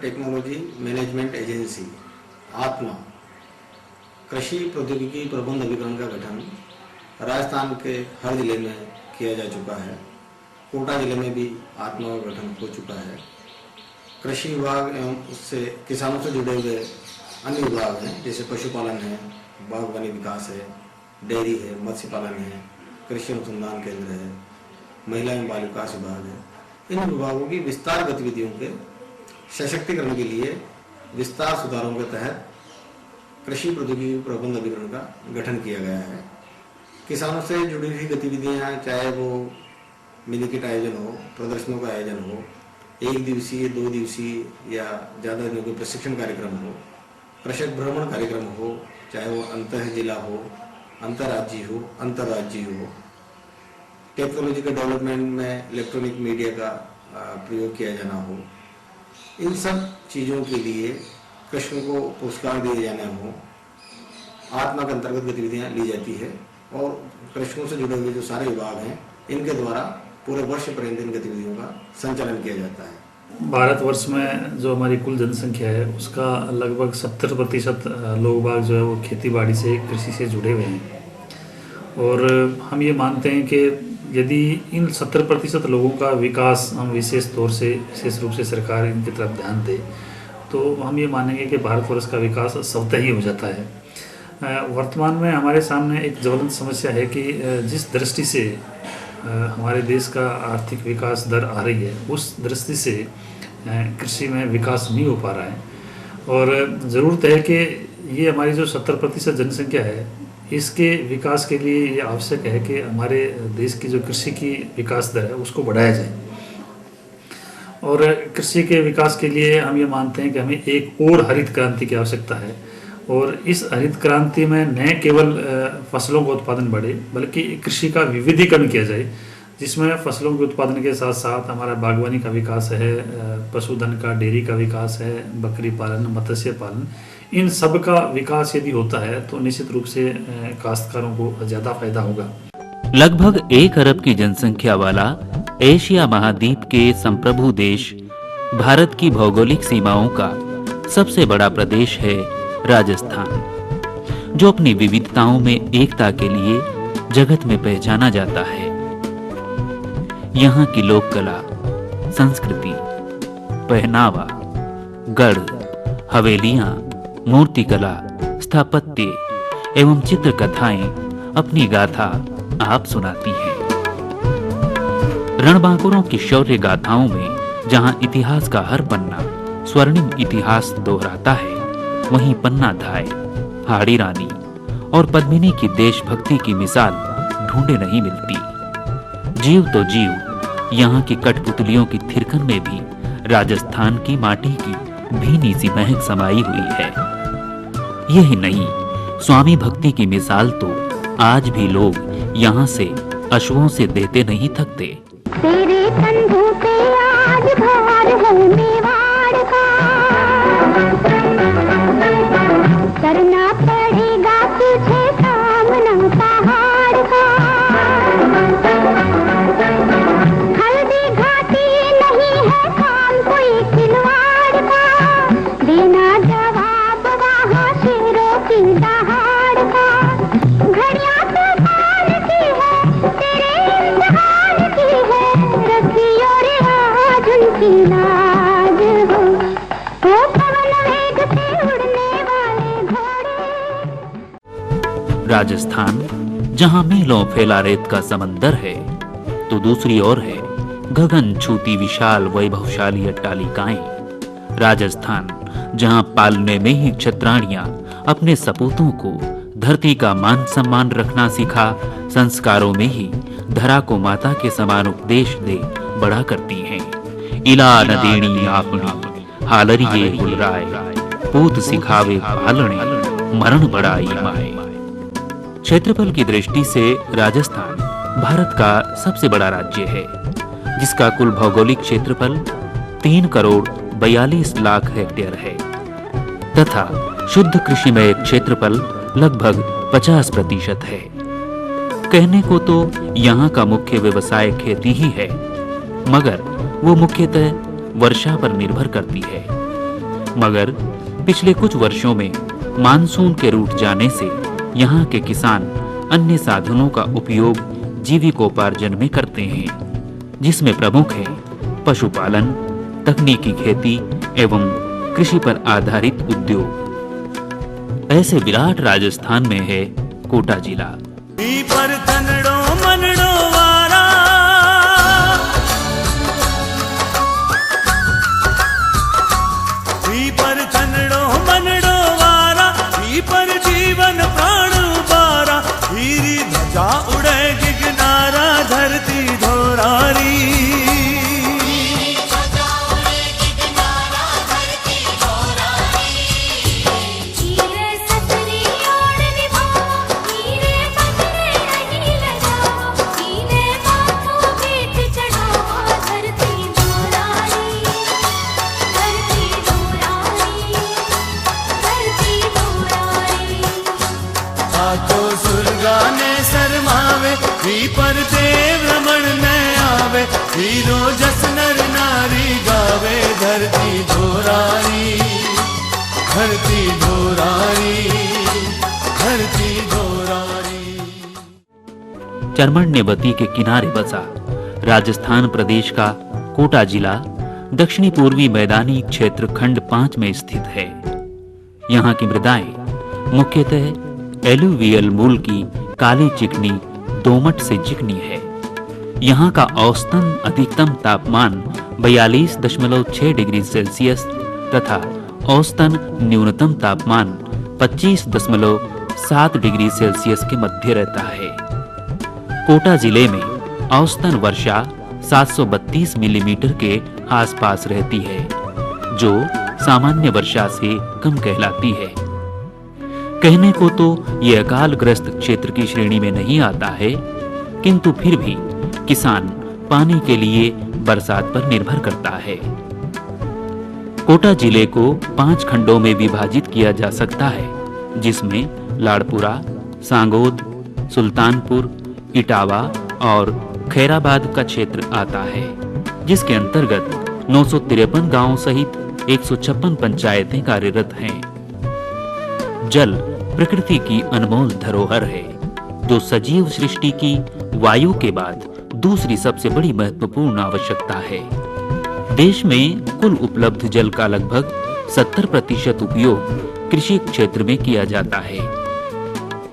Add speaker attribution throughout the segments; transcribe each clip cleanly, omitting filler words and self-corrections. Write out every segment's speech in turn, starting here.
Speaker 1: Technology management agency आत्मा कृषि प्रौद्योगिकी प्रबंध अभिकरण का गठन राजस्थान के हर जिले में किया जा चुका है। कोटा जिले में भी आत्मा का गठन हो चुका है। कृषि विभाग एवं उससे किसानों से जुड़े हुए अन्य विभाग हैं, जैसे पशुपालन है, बागवानी विकास है, डेयरी है, मत्स्य पालन है, कृषि अनुसंधान केंद्र है, महिला एवं बाल विकास विभाग है। इन विभागों की विस्तार गतिविधियों के सशक्तिकरण के लिए विस्तार सुधारों के तहत कृषि प्रौद्योगिकी प्रबंध अभिकरण का गठन किया गया है। किसानों से जुड़ी हुई गतिविधियाँ, चाहे वो मिनी किट आयोजन हो, प्रदर्शनों का आयोजन हो, 1 दिवसीय 2 दिवसीय या ज़्यादा दिनों के प्रशिक्षण कार्यक्रम हो, कृषक भ्रमण कार्यक्रम हो, चाहे वो अंतर जिला हो, अंतर्राज्यीय हो, अंतर्राज्यीय हो, टेक्नोलॉजी के डेवलपमेंट में इलेक्ट्रॉनिक मीडिया का प्रयोग किया जाना हो, इन सब चीज़ों के लिए कृषकों को पुरस्कार दिए जाने हो, आत्मा के अंतर्गत गतिविधियाँ ली जाती है और कृषकों से जुड़े हुए जो सारे विभाग हैं इनके द्वारा पूरे वर्ष पर्यंत इन गतिविधियों का संचालन किया जाता है।
Speaker 2: भारतवर्ष में जो हमारी कुल जनसंख्या है उसका लगभग 70% लोग बाग जो है वो खेती बाड़ी से, कृषि से जुड़े हुए हैं और हम ये मानते हैं कि यदि इन 70% लोगों का विकास हम विशेष रूप से सरकार इनकी तरफ ध्यान दे तो हम ये मानेंगे कि भारतवर्ष का विकास स्वतः ही हो जाता है। वर्तमान में हमारे सामने एक ज्वलंत समस्या है कि जिस दृष्टि से हमारे देश का आर्थिक विकास दर आ रही है उस दृष्टि से कृषि में विकास नहीं हो पा रहा है और ज़रूरत है कि ये हमारी जो 70% जनसंख्या है इसके विकास के लिए ये आवश्यक है कि हमारे देश की जो कृषि की विकास दर है उसको बढ़ाया जाए और कृषि के विकास के लिए हम ये मानते हैं कि हमें एक और हरित क्रांति की आवश्यकता है और इस हरित क्रांति में न केवल फसलों का उत्पादन बढ़े बल्कि कृषि का विविधीकरण किया जाए, जिसमें फसलों के उत्पादन के साथ साथ हमारा बागवानी का विकास है, पशुधन का, डेयरी का विकास है, बकरी पालन, मत्स्य पालन, इन सब का विकास यदि होता है तो निश्चित रूप से काश्तकारों को ज़्यादा फायदा होगा।
Speaker 3: लगभग 1 अरब की जनसंख्या वाला एशिया महाद्वीप के संप्रभु देश भारत की भौगोलिक सीमाओं का सबसे बड़ा प्रदेश है राजस्थान, जो अपनी विविधताओं में एकता के लिए जगत में पहचाना जाता है। यहाँ की लोक कला, संस्कृति, पहनावा, गढ़, हवेलियां, मूर्तिकला, स्थापत्य एवं चित्रकथाएं अपनी गाथा आप सुनाती हैं। रणबांकुरों की शौर्य गाथाओं में जहां इतिहास का हर पन्ना स्वर्णिम इतिहास दोहराता है, वहीं पन्ना धाय, हाड़ी रानी और पद्मिनी की देशभक्ति की मिसाल ढूंढे नहीं मिलती। जीव तो जीव, यहाँ की कठपुतलियों की थिरकन में भी राजस्थान की माटी की भीनी सी महक समाई हुई है। यही नहीं, स्वामी भक्ति की मिसाल तो आज भी लोग यहाँ से अश्वों से देते नहीं थकते।
Speaker 4: तेरे कंधों पे आज भार है मेवाड़ का, करना पड़ेगा तुझे सामना पहाड़ का। हल्दी घाटी नहीं है काम कोई खिलवाड़ का, देना जवाब वहाँ शेरों की दहाड़ का। घड़ियाँ तूफान की है, तेरे इम्तिहान की है, रखियो रे आज उनकी लाज हो, पवन वेग से उड़ने वाले घोड़े।
Speaker 3: राजस्थान जहां मीलों फैला रेत का समंदर है, तो दूसरी ओर है गगन छूती विशाल वैभवशाली अट्टालिकाएं। राजस्थान जहां पालने में ही क्षत्राणियां अपने सपूतों को धरती का मान सम्मान रखना सिखा, संस्कारों में ही धरा को माता के समान उपदेश दे बड़ा करती हैं। इला नदेणी आपनी हालरिये बुलराय, पूत सिखावे पालने मरण बड़ाई माए। क्षेत्रफल की दृष्टि से राजस्थान भारत का सबसे बड़ा राज्य है, जिसका कुल भौगोलिक क्षेत्रफल 3,42,00,000 हेक्टेयर है तथा शुद्ध कृषिमय क्षेत्रफल लगभग 50% है। कहने को तो यहाँ का मुख्य व्यवसाय खेती ही है, मगर वो मुख्यतः वर्षा पर निर्भर करती है। मगर पिछले कुछ वर्षों में मानसून के रूठ जाने से यहाँ के किसान अन्य साधनों का उपयोग जीविकोपार्जन में करते हैं, जिसमें प्रमुख है पशुपालन, तकनीकी खेती एवं कृषि पर आधारित उद्योग। ऐसे विराट राजस्थान में है कोटा जिला।
Speaker 5: पर जीवन प्राण बारा, हीरी ध्वजा उड़े गिगनारा, धरती धोरारी। पर देव रमण में आवे, हीरो जस नर नारी गावे, धरती धोरारी, धरती धोरारी, धरती धोरारी।
Speaker 3: चर्मण्यवती के किनारे बसा राजस्थान प्रदेश का कोटा जिला दक्षिणी पूर्वी मैदानी क्षेत्र खंड 5 में स्थित है। यहाँ की मृदाएं मुख्यतः एलुवियल मूल की काली चिकनी दोमट से चिकनी है। यहाँ का औसतन अधिकतम तापमान 42.6 डिग्री सेल्सियस तथा औसतन न्यूनतम तापमान 25.7 डिग्री सेल्सियस के मध्य रहता है। कोटा जिले में औसतन वर्षा 732 मिलीमीटर के आसपास रहती है, जो सामान्य वर्षा से कम कहलाती है। कहने को तो ये अकालग्रस्त क्षेत्र की श्रेणी में नहीं आता है, किंतु फिर भी किसान पानी के लिए बरसात पर निर्भर करता है। कोटा जिले को 5 खंडों में विभाजित किया जा सकता है, जिसमें लाड़पुरा, सांगोद, सुल्तानपुर, इटावा और खैराबाद का क्षेत्र आता है, जिसके अंतर्गत 953 गांवों सहित 156 पंचायतें कार्यरत हैं। जल प्रकृति की अनमोल धरोहर है, जो सजीव सृष्टि की वायु के बाद दूसरी सबसे बड़ी महत्वपूर्ण आवश्यकता है। देश में कुल उपलब्ध जल का लगभग 70% उपयोग कृषि क्षेत्र में किया जाता है।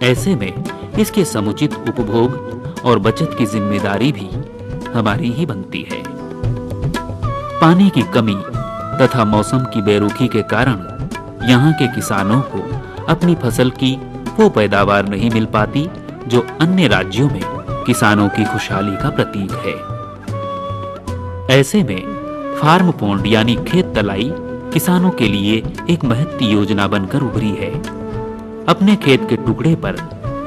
Speaker 3: ऐसे में इसके समुचित उपभोग और बचत की जिम्मेदारी भी हमारी ही बनती है। पानी की कमी तथा मौसम की बेरुखी के कारण यहाँ के किसानों को अपनी फसल की वो पैदावार नहीं मिल पाती जो अन्य राज्यों में किसानों की खुशहाली का प्रतीक है। ऐसे में फार्म पॉन्ड यानी खेत तलाई किसानों के लिए एक महत्ती योजना बनकर उभरी है। अपने खेत के टुकड़े पर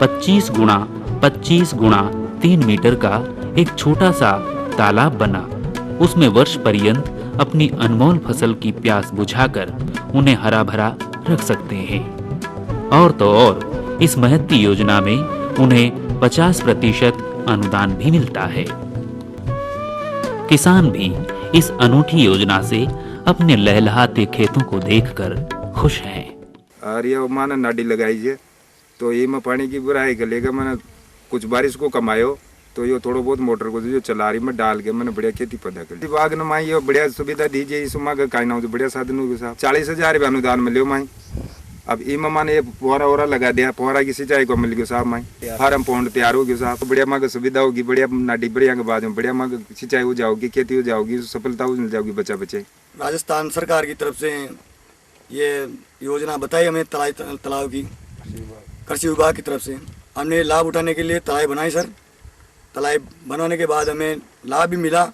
Speaker 3: 25 गुणा 25 गुणा 3 मीटर का एक छोटा सा तालाब बना, उसमें वर्ष पर्यंत अपनी अनमोल फसल की प्यास बुझाकर उन्हें हरा भरा रख सकते हैं। और तो और इस महत्ती योजना में उन्हें 50% अनुदान भी मिलता है। किसान भी इस अनूठी योजना से अपने लहलहाते खेतों को देखकर खुश हैं।
Speaker 6: और ये माना नाडी लगाई है तो ये में पानी की बुराई कर लेगा, मैंने कुछ बारिश को कमायो तो ये थोड़ा बहुत मोटर को जो चला रही में डाल के मैंने बढ़िया खेती पैदा कर ली। विभाग ने माई बढ़िया सुविधा दीजिए, इस का कहना हो बढ़िया साधनों के साथ 40,000 रुपये अनुदान मिले माई। अब इमा माने फुहारा वोरा लगा दिया, फुहारा की सिंचाई को मिल गया साहब माई, फार्म पौंड तैयार हो गया साहब, बढ़िया माँ सुविधा होगी, बढ़िया नाडी बढ़िया के बाद में बढ़िया माँ सिंचाई हो जाओगी, खेती हो जाओगी, सफलता मिल जाओगी बच्चा बच्चे।
Speaker 7: राजस्थान सरकार की तरफ से ये योजना बताई हमें तालाब की, कृषि विभाग की तरफ से हमने लाभ उठाने के लिए तालाब बनाई सर। तालाब बनाने के बाद हमें लाभ भी मिला,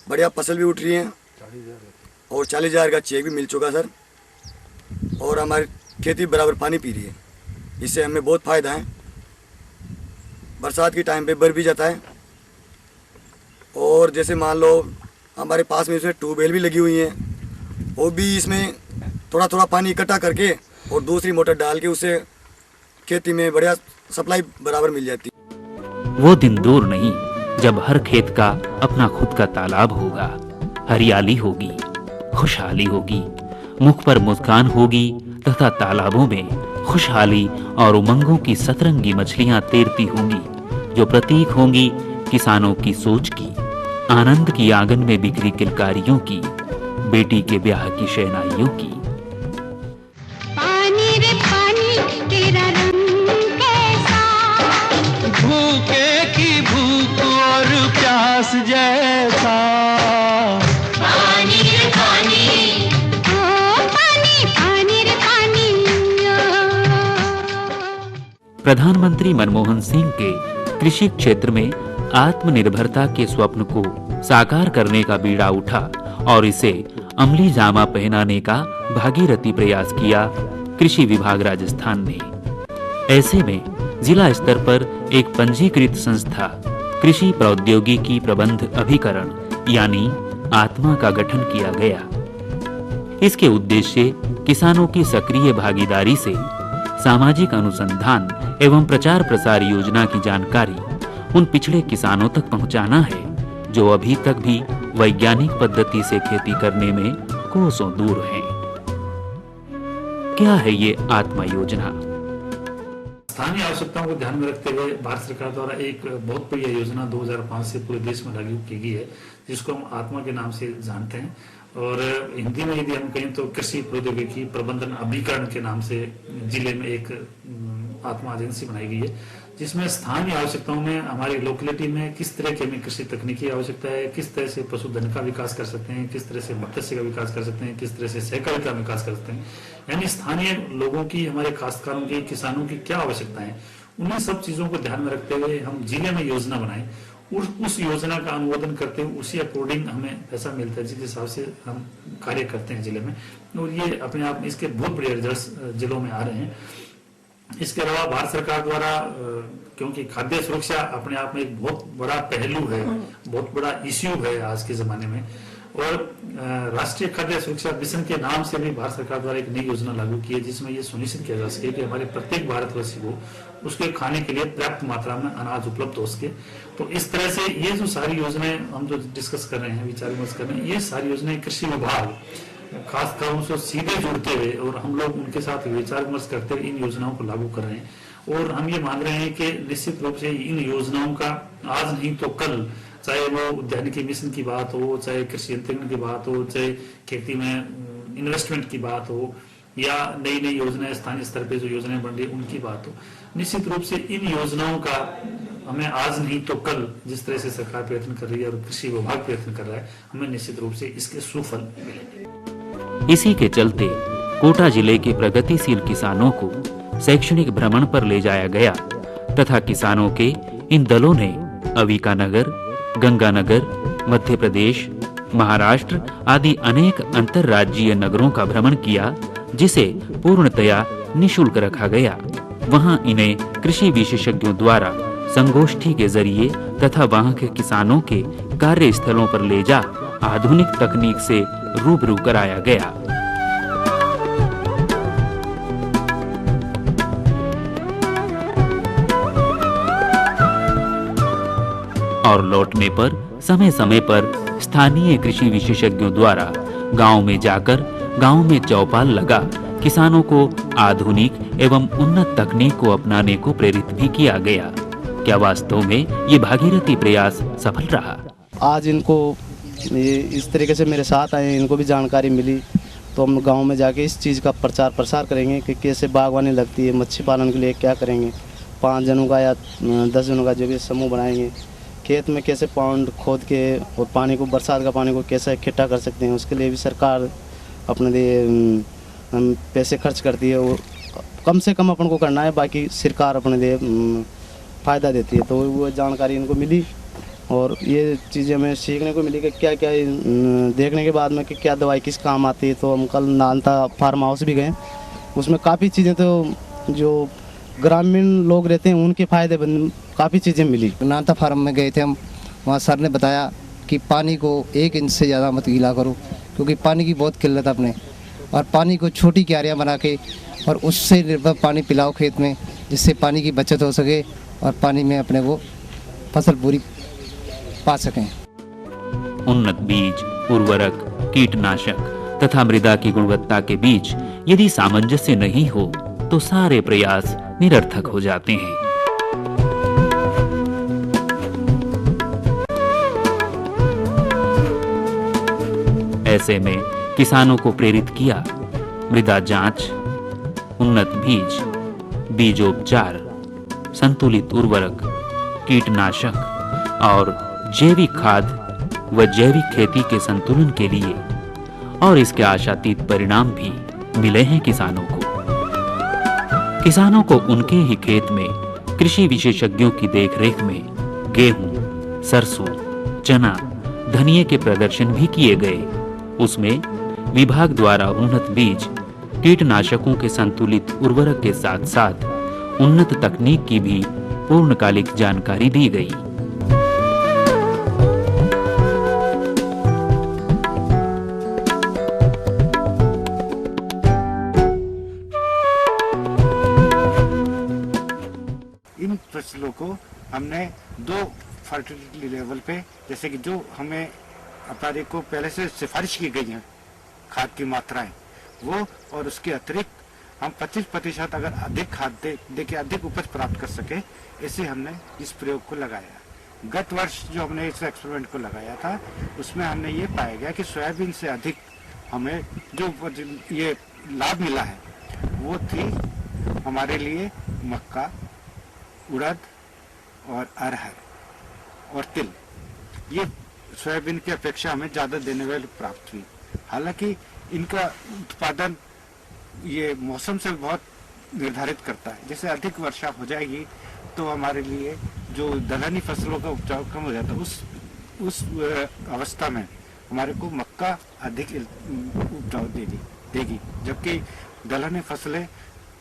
Speaker 7: बढ़िया फसल भी उठ रही है और 40,000 का चेक भी मिल चुका सर। और हमारी खेती बराबर पानी पी रही है, इससे हमें बहुत फ़ायदा है। बरसात के टाइम पे बर भी जाता है। और जैसे मान लो हमारे पास में इसमें ट्यूबवेल भी लगी हुई हैं, वो भी इसमें थोड़ा थोड़ा पानी इकट्ठा करके और दूसरी मोटर डाल के उससे खेती में बढ़िया सप्लाई बराबर मिल जाती है।
Speaker 3: वो दिन दूर नहीं जब हर खेत का अपना खुद का तालाब होगा, हरियाली होगी, खुशहाली होगी मुख पर मुस्कान होगी तथा तालाबों में खुशहाली और उमंगों की सतरंगी मछलियां तैरती होंगी, जो प्रतीक होंगी किसानों की सोच की, आनंद की आंगन में बिखरी किलकारियों की, बेटी के ब्याह की शहनाइयों की।
Speaker 4: पानी रे पानी तेरा रंग कैसा,
Speaker 5: भूखे की भूख और प्यास जैसा।
Speaker 4: पानी रे पानी, ओ पानी पानी रे पानी।
Speaker 3: प्रधानमंत्री मनमोहन सिंह के कृषि क्षेत्र में आत्मनिर्भरता के स्वप्न को साकार करने का बीड़ा उठा और इसे अमली जामा पहनाने का भागीरथी प्रयास किया कृषि विभाग राजस्थान ने। ऐसे में जिला स्तर पर एक पंजीकृत संस्था कृषि प्रौद्योगिकी प्रबंध अभिकरण यानी आत्मा का गठन किया गया। इसके उद्देश्य किसानों की सक्रिय भागीदारी से सामाजिक अनुसंधान एवं प्रचार प्रसार योजना की जानकारी उन पिछड़े किसानों तक पहुंचाना है जो अभी तक भी वैज्ञानिक पद्धति से खेती करने में कोसों दूर हैं। क्या है ये आत्मा योजना?
Speaker 2: स्थानीय आवश्यकताओं को ध्यान में रखते हुए भारत सरकार द्वारा एक बहुत बड़ी योजना 2005 से पूरे देश में लागू की गई है, जिसको हम आत्मा के नाम से जानते हैं। और हिंदी में यदि हम कहें तो कृषि प्रौद्योगिकी प्रबंधन अभिकरण के नाम से जिले में एक आत्मा एजेंसी बनाई गई है, जिसमें स्थानीय आवश्यकताओं में हमारी लोकेलिटी में किस तरह की हमें कृषि तकनीकी आवश्यकता है, किस तरह से पशुधन का विकास कर सकते हैं, किस तरह से मत्स्य का विकास कर सकते हैं, किस तरह से सहकारिता का विकास कर सकते हैं, यानी स्थानीय लोगों की, हमारे काश्तकारों की, किसानों की क्या आवश्यकता है, उन्हीं सब चीजों को ध्यान में रखते हुए हम जिले में योजना बनाए। उस योजना का अनुमोदन करते हुए उसी अकॉर्डिंग हमें पैसा मिलता है, जिस हिसाब से हम कार्य करते हैं जिले में। और ये अपने आप में इसके बहुत बड़े रिजल्ट जिलों में आ रहे हैं। इसके अलावा भारत सरकार द्वारा, क्योंकि खाद्य सुरक्षा अपने आप में एक बहुत बड़ा पहलू है, बहुत बड़ा इश्यू है आज के जमाने में, और राष्ट्रीय खाद्य सुरक्षा मिशन के नाम से भी भारत सरकार द्वारा एक नई योजना लागू की है, जिसमें ये सुनिश्चित किया जा सके कि हमारे प्रत्येक भारतवासी को उसके खाने के लिए पर्याप्त मात्रा में अनाज उपलब्ध हो सके। तो इस तरह से ये जो सारी योजनाएं हम जो डिस्कस कर रहे हैं, विचार विमर्श कर रहे हैं, ये सारी योजनाएं कृषि विभाग खासकर से सीधे जुड़ते हुए और हम लोग उनके साथ विचार विमर्श करते हुए इन योजनाओं को लागू कर रहे हैं। और हम ये मान रहे हैं कि निश्चित रूप से इन योजनाओं का आज नहीं तो कल, चाहे वो उद्यानिकी मिशन की बात हो, चाहे कृषि यंत्रीकरण की बात हो, चाहे खेती में इन्वेस्टमेंट की बात हो, या नई नई योजनाएं स्थानीय स्तर पे जो योजनाएं बन रही है उनकी बात हो, निश्चित रूप से इन योजनाओं का हमें आज नहीं तो कल, जिस तरह से सरकार प्रयत्न कर रही है और कृषि विभाग प्रयत्न कर रहा है, हमें निश्चित रूप से इसके सुफल मिलेंगे।
Speaker 3: इसी के चलते कोटा जिले के प्रगतिशील किसानों को शैक्षणिक भ्रमण पर ले जाया गया तथा किसानों के इन दलों ने अविकानगर, गंगानगर, मध्य प्रदेश, महाराष्ट्र आदि अनेक अंतरराज्यीय नगरों का भ्रमण किया, जिसे पूर्णतया निशुल्क रखा गया। वहां इन्हें कृषि विशेषज्ञों द्वारा संगोष्ठी के जरिए तथा वहां के किसानों के कार्यस्थलों पर ले जा आधुनिक तकनीक से रूबरू कराया गया। और लौटने पर समय समय पर स्थानीय कृषि विशेषज्ञों द्वारा गांव में जाकर गांव में चौपाल लगा किसानों को आधुनिक एवं उन्नत तकनीक को अपनाने को प्रेरित भी किया गया। क्या वास्तव में ये भागीरथी प्रयास सफल रहा?
Speaker 8: आज इनको ये इस तरीके से मेरे साथ आए, इनको भी जानकारी मिली, तो हम गांव में जाके इस चीज़ का प्रचार प्रसार करेंगे कि कैसे बागवानी लगती है, मच्छी पालन के लिए क्या करेंगे, 5 जनों का या 10 जनों का जो भी समूह बनाएंगे, खेत में कैसे पॉन्ड खोद के और पानी को, बरसात का पानी को कैसे इकट्ठा कर सकते हैं, उसके लिए भी सरकार अपने लिए पैसे खर्च करती है। और कम से कम अपन को करना है, बाकी सरकार अपने लिए फ़ायदा देती है। तो वो जानकारी इनको मिली और ये चीज़ें हमें सीखने को मिली कि क्या क्या देखने के बाद में कि क्या दवाई किस काम आती है। तो हम कल नालंदा फार्म हाउस भी गए, उसमें काफ़ी चीज़ें तो जो ग्रामीण लोग रहते हैं उनके फ़ायदे काफ़ी चीज़ें मिली।
Speaker 9: नालंदा फार्म में गए थे हम, वहाँ सर ने बताया कि पानी को 1 इंच से ज़्यादा मत गीला करो, क्योंकि पानी की बहुत किल्लत है अपने, और पानी को छोटी क्यारियाँ बना के और उससे निर्भर पानी पिलाओ खेत में, जिससे पानी की बचत हो सके और पानी में अपने को फसल पूरी पा सकें।
Speaker 3: उन्नत बीज, उर्वरक, कीटनाशक तथा मृदा की गुणवत्ता के बीच यदि सामंजस्य नहीं हो तो सारे प्रयास निरर्थक हो जाते हैं। ऐसे में किसानों को प्रेरित किया मृदा जांच, उन्नत बीज, बीजोपचार, संतुलित उर्वरक, कीटनाशक और जैविक खाद व जैविक खेती के संतुलन के लिए, और इसके आशातीत परिणाम भी मिले हैं किसानों को। किसानों को उनके ही खेत में कृषि विशेषज्ञों की देखरेख में गेहूं, सरसों, चना, धनिये के प्रदर्शन भी किए गए। उसमें विभाग द्वारा उन्नत बीज, कीटनाशकों के संतुलित उर्वरक के साथ साथ उन्नत तकनीक की भी पूर्णकालिक जानकारी दी गई।
Speaker 10: इन फसलों को हमने 2 फर्टिलिटी लेवल पे, जैसे कि जो हमें अपारी को पहले से सिफारिश की गई है खाद की मात्राएं, वो और उसके अतिरिक्त हम 25% अगर अधिक खाद दे के अधिक उपज प्राप्त कर सके, ऐसे हमने इस प्रयोग को लगाया। गत वर्ष जो हमने इस एक्सपेरिमेंट को लगाया था, उसमें हमने ये पाया गया कि सोयाबीन से अधिक हमें जो ये लाभ मिला है वो थी हमारे लिए मक्का, उड़द और अरहर और तिल। ये सोयाबीन की अपेक्षा हमें ज्यादा देने वाली प्राप्त हुई। हालांकि इनका उत्पादन ये मौसम से बहुत निर्धारित करता है। जैसे अधिक वर्षा हो जाएगी तो हमारे लिए जो दलहनी फसलों का उपजाऊ कम हो जाता है, उस अवस्था में हमारे को मक्का अधिक उपजाऊ देगी, जबकि दलहनी फसलें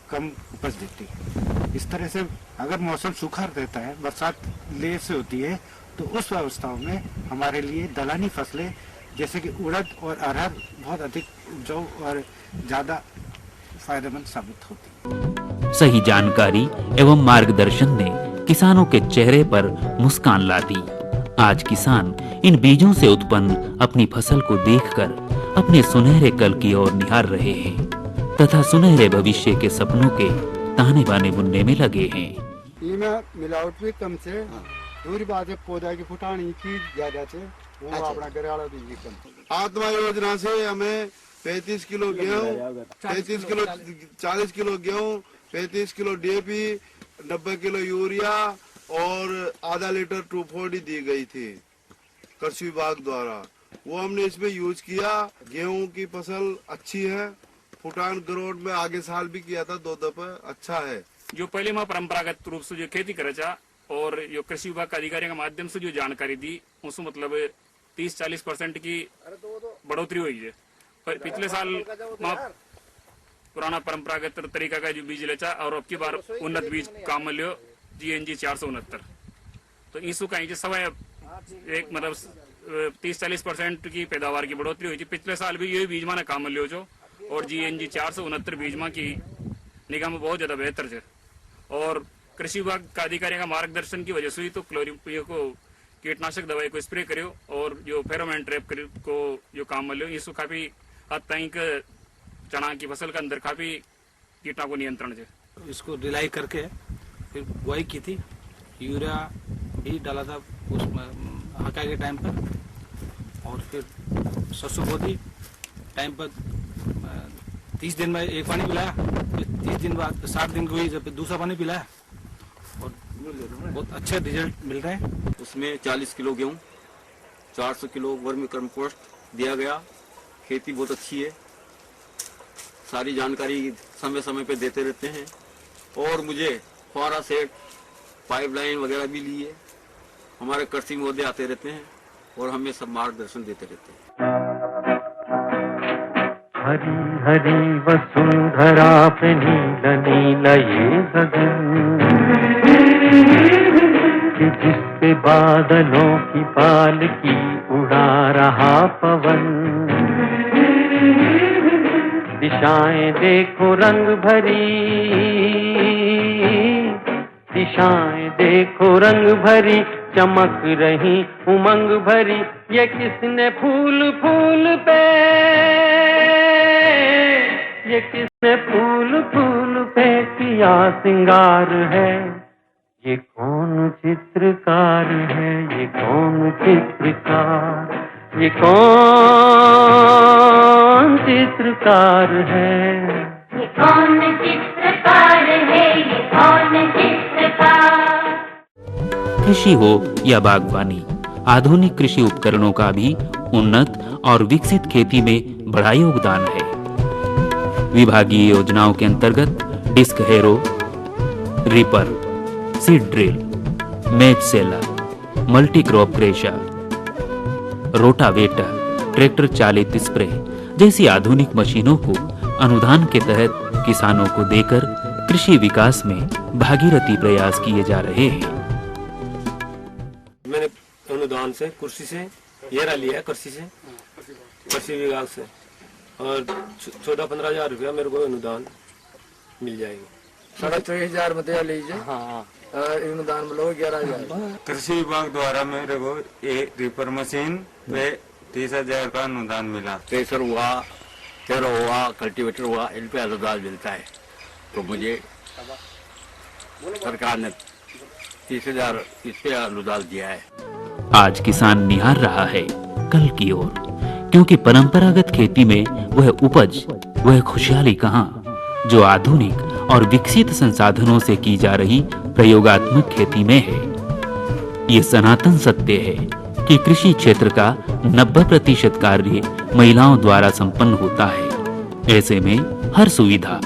Speaker 10: कम उपज देती है। इस तरह से अगर मौसम सूखा रहता है, बरसात लेट से होती है, तो उस अवस्थाओं में हमारे लिए दलहनी फसलें जैसे कि उड़द और अरहर बहुत अधिक उपजाऊ और ज्यादा फायदेमंद साबित होती।
Speaker 3: सही जानकारी एवं मार्गदर्शन ने किसानों के चेहरे पर मुस्कान ला दी। आज किसान इन बीजों से उत्पन्न अपनी फसल को देखकर अपने सुनहरे कल की ओर निहार रहे हैं तथा सुनहरे भविष्य के सपनों के ताने बाने बुनने में लगे हैं।
Speaker 10: मिलावट भी कम से दूरी बात है, पौधा की फुटानी की ज्यादा से वो अपना घरेलू बीज कम।
Speaker 11: आत्मा योजना से हमें 35 किलो गेहूँ, 35 किलो 40 किलो गेहूँ, 35 किलो DAP, 90 किलो यूरिया और आधा लीटर 240 दी गई थी कृषि विभाग द्वारा। वो हमने इसमें यूज किया। गेहूं की फसल अच्छी है, फुटान ग्रोथ में आगे साल भी किया था 2 दफे, अच्छा है।
Speaker 12: जो पहले मैं परंपरागत रूप से जो खेती करे था और जो कृषि विभाग के अधिकारियों के माध्यम से जो जानकारी दी, उसमें मतलब 30-40% की बढ़ोतरी हुई है। पिछले साल पुराना परंपरागत तरीका का जो बीज लेचा और अब की बार उन्नत बीज काम में लियो GNG 469, तो इसु का एक मतलब 30-40% की पैदावार की बढ़ोतरी हुई थी। पिछले साल भी यही बीज माने काम में लियो जो और GNG 469 बीज मां की निगाह में बहुत ज्यादा बेहतर है। और कृषि विभाग का अधिकारियों का मार्गदर्शन की वजह से ही तो क्लोरीन को कीटनाशक दवाई को स्प्रे करियो और जो फेरोमोन ट्रैप को जो काम में लियो, इसको काफी हद तक चना की फसल के अंदर काफी कीटों को नियंत्रण है।
Speaker 1: इसको डिलाई करके फिर बुआई की थी, यूरिया भी डाला था उसमें हका के टाइम पर, और फिर सरसों बो दी टाइम पर। 30 दिन में एक पानी पिलाया, 30 दिन बाद 60 दिन को ही जब दूसरा पानी पिलाया और बहुत अच्छे रिजल्ट मिल रहे हैं।
Speaker 13: उसमें 40 किलो गेहूँ, 400 किलो वर्मी कंपोस्ट दिया गया। खेती बहुत अच्छी है, सारी जानकारी समय समय पे देते रहते हैं और मुझे फौरा सेट पाइपलाइन वगैरह भी ली है। हमारे कृषि महोदय आते रहते हैं और हमें सब मार्गदर्शन देते रहते हैं।
Speaker 5: हरी हरी वसुंधरा पे नीला नीला ये गगन, कि जिस पे बादलों की पालकी उड़ा रहा पवन। दिशाएं देखो रंग भरी, दिशाएं देखो रंग भरी, चमक रही उमंग भरी। ये किसने फूल फूल पे ये किसने फूल फूल पे किया सिंगार है, ये कौन चित्रकार है, ये कौन चित्रकार, ये कौन चित्रकार है,
Speaker 4: ये कौन चित्रकार है, ये कौन चित्रकार।
Speaker 3: कृषि हो या बागवानी, आधुनिक कृषि उपकरणों का भी उन्नत और विकसित खेती में बड़ा योगदान है। विभागीय योजनाओं के अंतर्गत disc harrow, reaper, seed drill, maize sheller, multi crop thresher, rotavator, tractor चालित स्प्रे जैसी आधुनिक मशीनों को अनुदान के तहत किसानों को देकर कृषि विकास में भागीरथी प्रयास किए जा रहे हैं।
Speaker 14: मैंने अनुदान से कृषि से येरा लिया है, कृषि विभाग से, और 14-15 हजार रुपया मेरे को अनुदान मिल जाएगी।
Speaker 15: 23,000 मत लीजिए। हाँ, अनुदान मिलो 11,000।
Speaker 16: कृषि विभाग द्वारा मेरे को एक रीपर मशीन पे 30,000 का अनुदान मिला।
Speaker 13: थ्रेसर हुआ, टेरो हुआ, कल्टीवेटर हुआ, इन पे अनुदान मिलता है। तो मुझे सरकार ने 30,000 इस पे अनुदान दिया है।
Speaker 3: आज किसान निहार रहा है कल की ओर, क्योंकि परंपरागत खेती में वह उपज, वह खुशहाली कहां जो आधुनिक और विकसित संसाधनों से की जा रही प्रयोगात्मक खेती में है। ये सनातन सत्य है कि कृषि क्षेत्र का 90% कार्य महिलाओं द्वारा संपन्न होता है। ऐसे में हर सुविधा,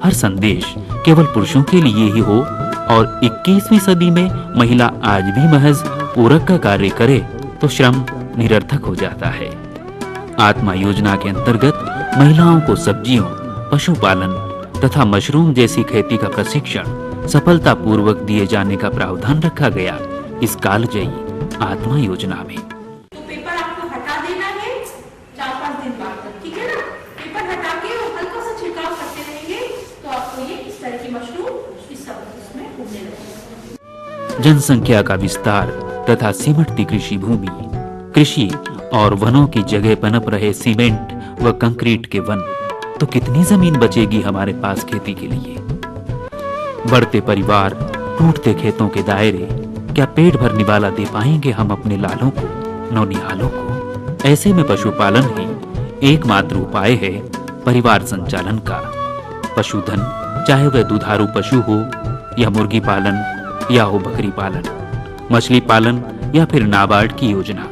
Speaker 3: हर संदेश केवल पुरुषों के लिए ही हो और 21वीं सदी में महिला आज भी महज पूरक का कार्य करे तो श्रम निरर्थक हो जाता है। आत्मा योजना के अंतर्गत महिलाओं को सब्जियों, पशुपालन तथा मशरूम जैसी खेती का प्रशिक्षण सफलतापूर्वक दिए जाने का प्रावधान रखा गया इस कालजयी आत्मा योजना में।
Speaker 17: तो पेपर आपको हटा देना है 4-5 दिन बाद, ठीक है ना। पेपर हटा के और हल्का सा छिड़काव करते रहेंगे तो आपको ये इस तरह की मशरूम इस सब उसमें उगने लगेगी।
Speaker 3: जनसंख्या का विस्तार तथा सिमटती कृषि भूमि, कृषि और वनों की जगह पनप रहे सीमेंट व कंक्रीट के वन, तो कितनी जमीन बचेगी हमारे पास खेती के लिए। बढ़ते परिवार, टूटते खेतों के दायरे, क्या पेट भर निवाला दे पाएंगे हम अपने लालों को, नौनिहालों को। ऐसे में पशुपालन ही एकमात्र उपाय है परिवार संचालन का। पशुधन, चाहे वह दुधारू पशु हो या मुर्गी पालन या हो बकरी पालन, मछली पालन या फिर नाबार्ड की योजना,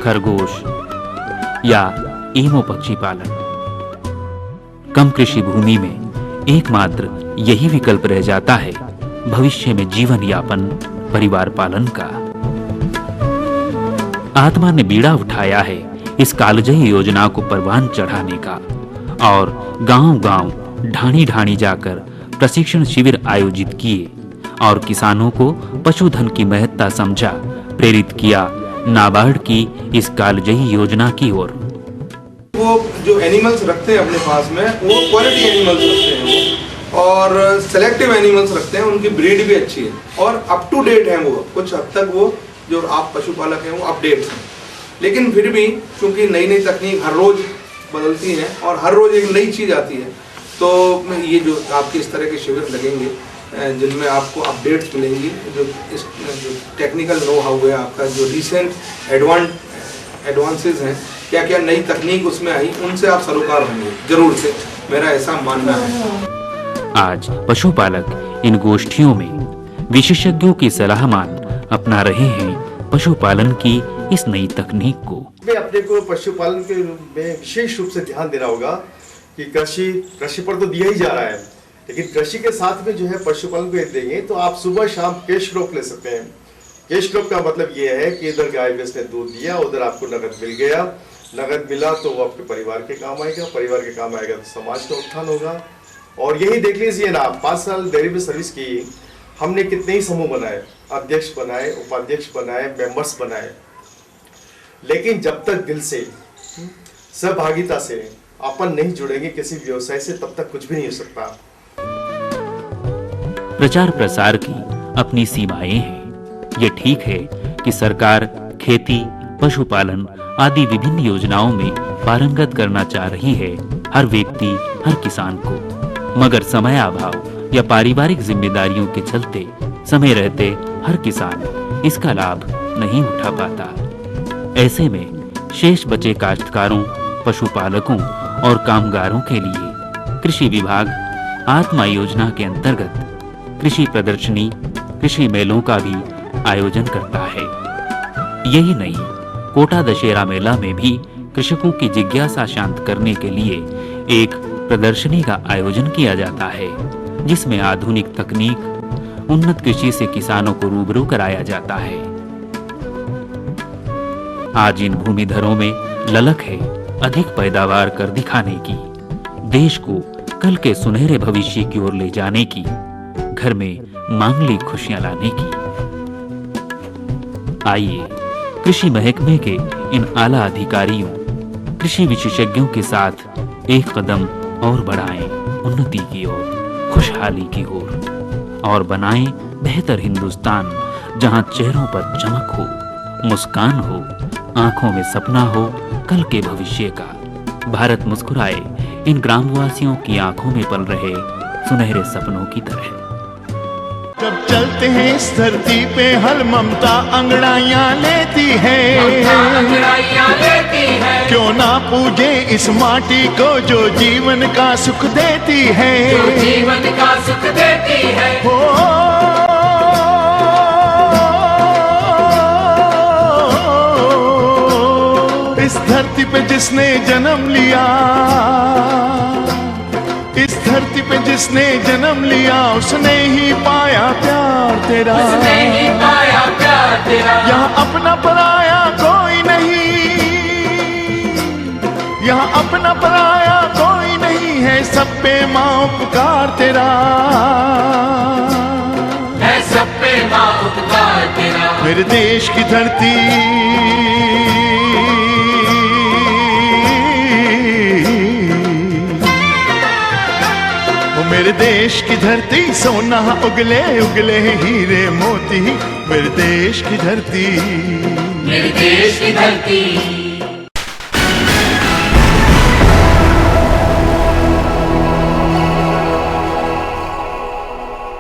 Speaker 3: खरगोश या ईमो पक्षी पालन। कम कृषि भूमि में एकमात्र यही विकल्प रह जाता है भविष्य में जीवन यापन परिवार पालन का। आत्मा ने बीड़ा उठाया है इस कालजयी योजना को परवान चढ़ाने का और गांव-गांव, ढाणी-ढाणी जाकर प्रशिक्षण शिविर आयोजित किए और किसानों को पशुधन की महत्ता समझा, प्रेरित किया नाबार्ड की इस कालजयी योजना की ओर।
Speaker 11: वो जो एनिमल्स रखते हैं अपने पास में, वो क्वालिटी एनिमल्स रखते हैं वो, और सेलेक्टिव एनिमल्स रखते हैं, उनकी ब्रीड भी अच्छी है और अप टू डेट है। वो कुछ हद तक वो जो आप पशुपालक हैं वो अपडेट हैं, लेकिन फिर भी क्योंकि नई नई तकनीक हर रोज बदलती है और हर रोज एक नई चीज़ आती है, तो ये जो आपके इस तरह के शिविर लगेंगे जिनमें आपको अपडेट्स मिलेंगी, जो टेक्निकल नो हाउ है आपका, जो रिसेंट एडवांसेस हैं, क्या क्या नई तकनीक उसमें आई, उनसे आप सरोकार होंगे जरूर से, मेरा ऐसा मानना है।
Speaker 3: आज पशुपालक इन गोष्ठियों में विशेषज्ञों की सलाह मान अपना रहे हैं पशुपालन की इस नई तकनीक को।
Speaker 18: अपने को पशुपालन के में विशेष रूप से ध्यान देना होगा कि कृषि पर तो दिया ही जा रहा है, लेकिन कृषि के साथ में जो है पशुपालन को देंगे तो आप सुबह शाम कैश क्रॉप ले सकते हैं। कैश क्रॉप का मतलब ये है कि इधर गाय भैंस ने दूध दिया, उधर आपको नगद मिल गया, नगद मिला तो वो आपके परिवार के काम आएगा, परिवार के काम आएगा तो समाज का उत्थान होगा। और यही देख लीजिए ना, 5 साल डेयरी में सर्विस की, हमने कितने ही समूह बनाए, अध्यक्ष बनाए, उपाध्यक्ष बनाए, मेंबर्स बनाए, लेकिन जब तक दिल से सहभागिता से अपन नहीं जुड़ेंगे किसी व्यवसाय से, तब तक कुछ भी नहीं हो सकता।
Speaker 3: प्रचार प्रसार की अपनी सीमाएं हैं। ये ठीक है कि सरकार खेती, पशुपालन आदि विभिन्न योजनाओं में पारंगत करना चाह रही है हर व्यक्ति, हर किसान को। मगर समय अभाव या पारिवारिक जिम्मेदारियों के चलते समय रहते हर किसान इसका लाभ नहीं उठा पाता। ऐसे में शेष बचे काश्तकारों, पशुपालकों और कामगारों के लिए कृषि विभाग आत्मा योजना के अंतर्गत कृषि प्रदर्शनी, कृषि मेलों का भी आयोजन करता है। यही नहीं, कोटा दशहरा मेला में भी कृषकों की जिज्ञासा शांत करने के लिए एक प्रदर्शनी का आयोजन किया जाता है, जिसमें आधुनिक तकनीक, उन्नत कृषि से किसानों को रूबरू कराया जाता है। आज इन भूमिधरों में ललक है अधिक पैदावार कर दिखाने की, देश को कल के सुनहरे भविष्य की ओर ले जाने की, घर में मांगलिक खुशियां लाने की। आइए कृषि महकमे के इन आला अधिकारियों, कृषि विशेषज्ञों के साथ एक कदम और बढ़ाएं उन्नति की ओर, खुशहाली की ओर, और बनाएं बेहतर हिंदुस्तान जहां चेहरों पर चमक हो, मुस्कान हो, आंखों में सपना हो कल के भविष्य का। भारत मुस्कुराए इन ग्रामवासियों की आंखों में पल रहे सुनहरे सपनों की तरह।
Speaker 19: जब चलते हैं इस धरती पे हल ममता अंगड़ाइयाँ लेती है, क्यों ना पूजे इस माटी को जो जीवन का सुख देती है, हो इस धरती पे जिसने जन्म लिया, इस धरती पे जिसने जन्म लिया, उसने ही पाया प्यार तेरा, यहाँ अपना पराया कोई नहीं, यहाँ अपना पराया कोई नहीं है, सब पे माँ उपकार तेरा है, सब पे माँ उपकार तेरा। मेरे देश की धरती, मेरे देश की धरती सोना उगले उगले हीरे मोती, मेरे देश की धरती, मेरे देश की धरती।